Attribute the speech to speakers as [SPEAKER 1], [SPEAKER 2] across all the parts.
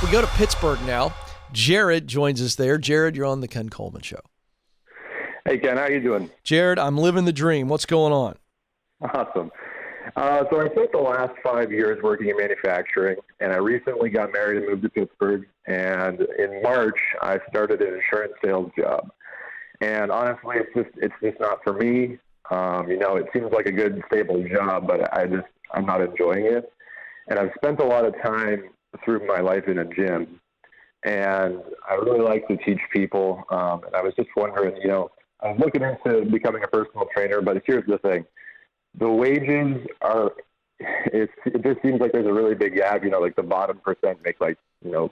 [SPEAKER 1] We go to Pittsburgh now. Jared joins us there. Jared, you're on the Ken Coleman Show.
[SPEAKER 2] Hey, Ken, how you doing?
[SPEAKER 1] Jared, I'm living the dream. What's going on?
[SPEAKER 2] Awesome. So I spent the last 5 years working in manufacturing, and I recently got married and moved to Pittsburgh. And in March, I started an insurance sales job. And honestly, it's just not for me. It seems like a good, stable job, but I'm not enjoying it. And I've spent a lot of time through my life in a gym, and I really like to teach people. And I was just wondering, I was looking into becoming a personal trainer, but here's the thing. The wages are, it just seems like there's a really big gap, like the bottom percent make below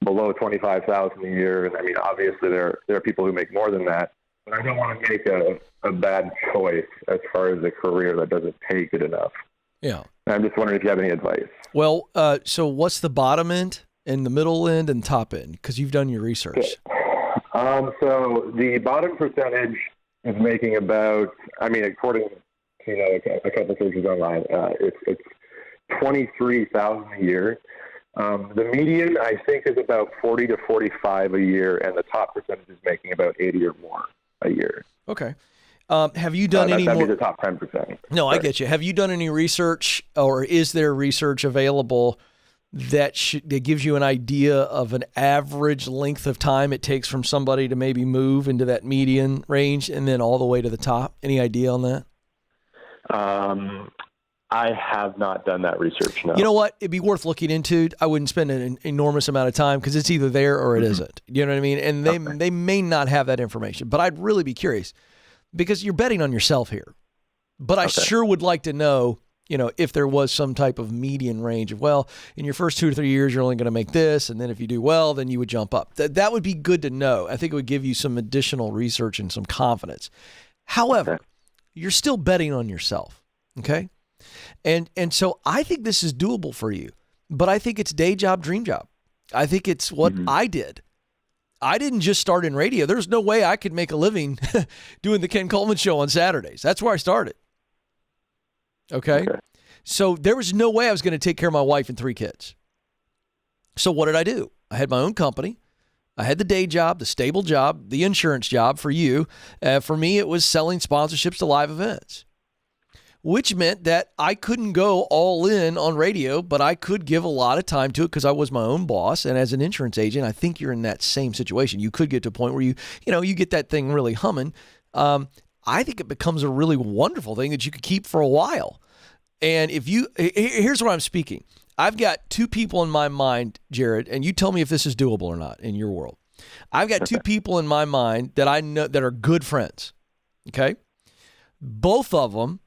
[SPEAKER 2] $25,000 a year. And I mean, obviously there are people who make more than that, but I don't want to make a bad choice as far as a career that doesn't pay good enough.
[SPEAKER 1] Yeah.
[SPEAKER 2] And I'm just wondering if you have any advice.
[SPEAKER 1] Well, so what's the bottom end and the middle end and top end? Because you've done your research.
[SPEAKER 2] Okay. So the bottom percentage is making about, according to a couple of searches online, it's $23,000 a year. The median, I think, is about 40 to 45 a year, and the top percentage is making about 80 or more a year.
[SPEAKER 1] Okay. Have you done any more?
[SPEAKER 2] That'd be the top 10%.
[SPEAKER 1] No, I get you. Have you done any research, or is there research available that gives you an idea of an average length of time it takes from somebody to maybe move into that median range and then all the way to the top? Any idea on that?
[SPEAKER 2] I have not done that research, no.
[SPEAKER 1] You know what? It'd be worth looking into. I wouldn't spend an enormous amount of time because it's either there or it isn't. You know what I mean? And they may not have that information, but I'd really be curious because you're betting on yourself here. But I sure would like to know, if there was some type of median range of, well, in your first 2 to 3 years, you're only going to make this. And then if you do well, then you would jump up. That would be good to know. I think it would give you some additional research and some confidence. However, you're still betting on yourself. Okay. And so I think this is doable for you, but I think it's day job, dream job. I think it's what I did. I didn't just start in radio. There's no way I could make a living doing the Ken Coleman Show on Saturdays. That's where I started. Okay. So there was no way I was going to take care of my wife and 3 kids. So what did I do? I had my own company. I had the day job, the stable job, the insurance job for you. For me, it was selling sponsorships to live events, which meant that I couldn't go all in on radio, but I could give a lot of time to it because I was my own boss. And as an insurance agent, I think you're in that same situation. You could get to a point where you get that thing really humming. I think it becomes a really wonderful thing that you could keep for a while. And here's where I'm speaking. I've got 2 people in my mind, Jared, and you tell me if this is doable or not in your world. I've got 2 people in my mind that I know that are good friends. Okay. Both of them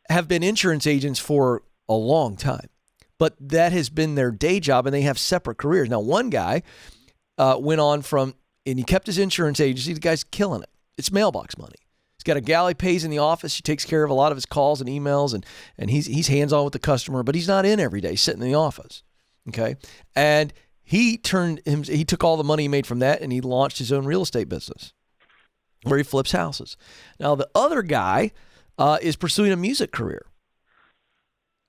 [SPEAKER 1] have been insurance agents for a long time, but that has been their day job and they have separate careers. Now, one guy went on and he kept his insurance agency. The guy's killing it. It's mailbox money. He's got a gal he pays in the office. She takes care of a lot of his calls and emails, and he's hands-on with the customer, but he's not in every day sitting in the office. Okay. And he took all the money he made from that and he launched his own real estate business where he flips houses. Now, the other guy is pursuing a music career,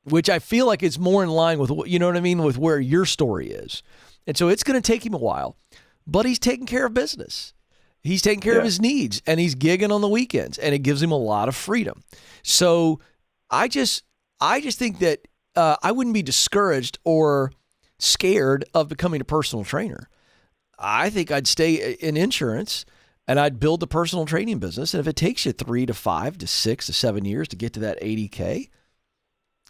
[SPEAKER 1] which I feel like it's more in line with with where your story is. And so it's going to take him a while, but he's taking care of business. He's taking care of his needs and he's gigging on the weekends and it gives him a lot of freedom. So I just think that I wouldn't be discouraged or scared of becoming a personal trainer. I think I'd stay in insurance and I'd build a personal training business. And if it takes you 3 to 5 to 6 to 7 years to get to that 80K,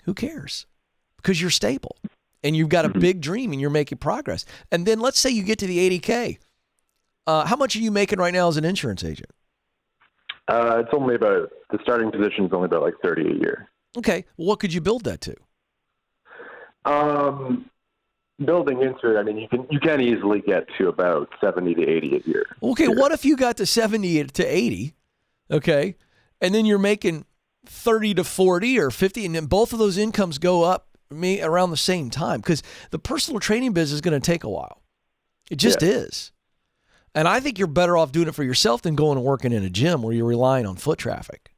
[SPEAKER 1] who cares? Because you're stable and you've got a big dream and you're making progress. And then let's say you get to the 80K. How much are you making right now as an insurance agent?
[SPEAKER 2] It's only the starting position is only about like 30 a year.
[SPEAKER 1] Okay. Well, what could you build that to?
[SPEAKER 2] Building into it, you can easily get to about 70 to 80 a year.
[SPEAKER 1] Okay. What if you got to 70 to 80? Okay. And then you're making 30 to 40 or 50, and then both of those incomes go up around the same time because the personal training business is going to take a while. It just is. And I think you're better off doing it for yourself than going and working in a gym where you're relying on foot traffic.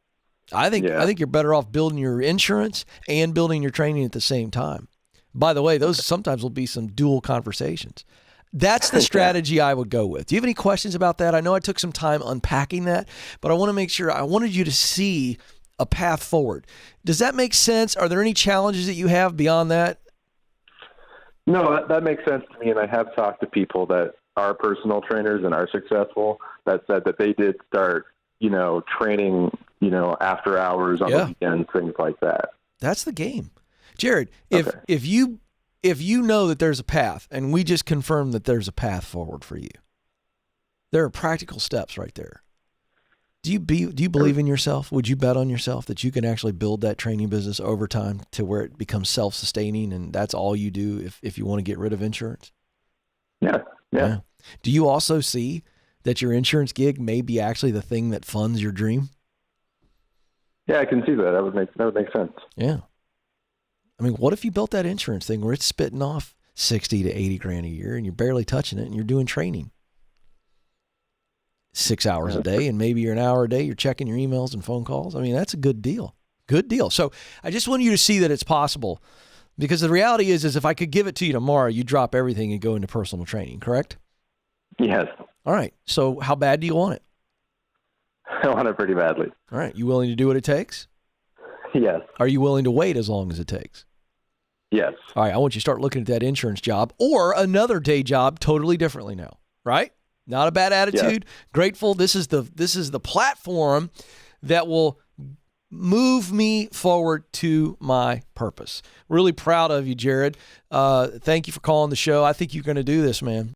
[SPEAKER 1] I think you're better off building your insurance and building your training at the same time. By the way, those sometimes will be some dual conversations. That's the strategy I would go with. Do you have any questions about that? I know I took some time unpacking that, but I want to make sure, I wanted you to see a path forward. Does that make sense? Are there any challenges that you have beyond that?
[SPEAKER 2] No, that makes sense to me. And I have talked to people that are personal trainers and are successful that said that they did start, training, after hours on the weekends, things like that.
[SPEAKER 1] That's the game. Jared, if you know that there's a path, and we just confirmed that there's a path forward for you, there are practical steps right there. Do you believe in yourself? Would you bet on yourself that you can actually build that training business over time to where it becomes self-sustaining and that's all you do if you want to get rid of insurance?
[SPEAKER 2] Yeah.
[SPEAKER 1] Do you also see that your insurance gig may be actually the thing that funds your dream?
[SPEAKER 2] Yeah, I can see that. That would make sense.
[SPEAKER 1] Yeah. I mean, what if you built that insurance thing where it's spitting off 60 to 80 grand a year and you're barely touching it and you're doing training 6 hours a day, and maybe you're an hour a day, you're checking your emails and phone calls. I mean, that's a good deal. Good deal. So I just want you to see that it's possible, because the reality is if I could give it to you tomorrow, you drop everything and go into personal training, correct?
[SPEAKER 2] Yes.
[SPEAKER 1] All right. So how bad do you want it?
[SPEAKER 2] I want it pretty badly.
[SPEAKER 1] All right. You willing to do what it takes?
[SPEAKER 2] Yes.
[SPEAKER 1] Are you willing to wait as long as it takes?
[SPEAKER 2] Yes.
[SPEAKER 1] All right. I want you to start looking at that insurance job or another day job totally differently now, right? Not a bad attitude. Yeah. Grateful. This is the platform that will move me forward to my purpose. Really proud of you, Jared. Thank you for calling the show. I think you're going to do this, man.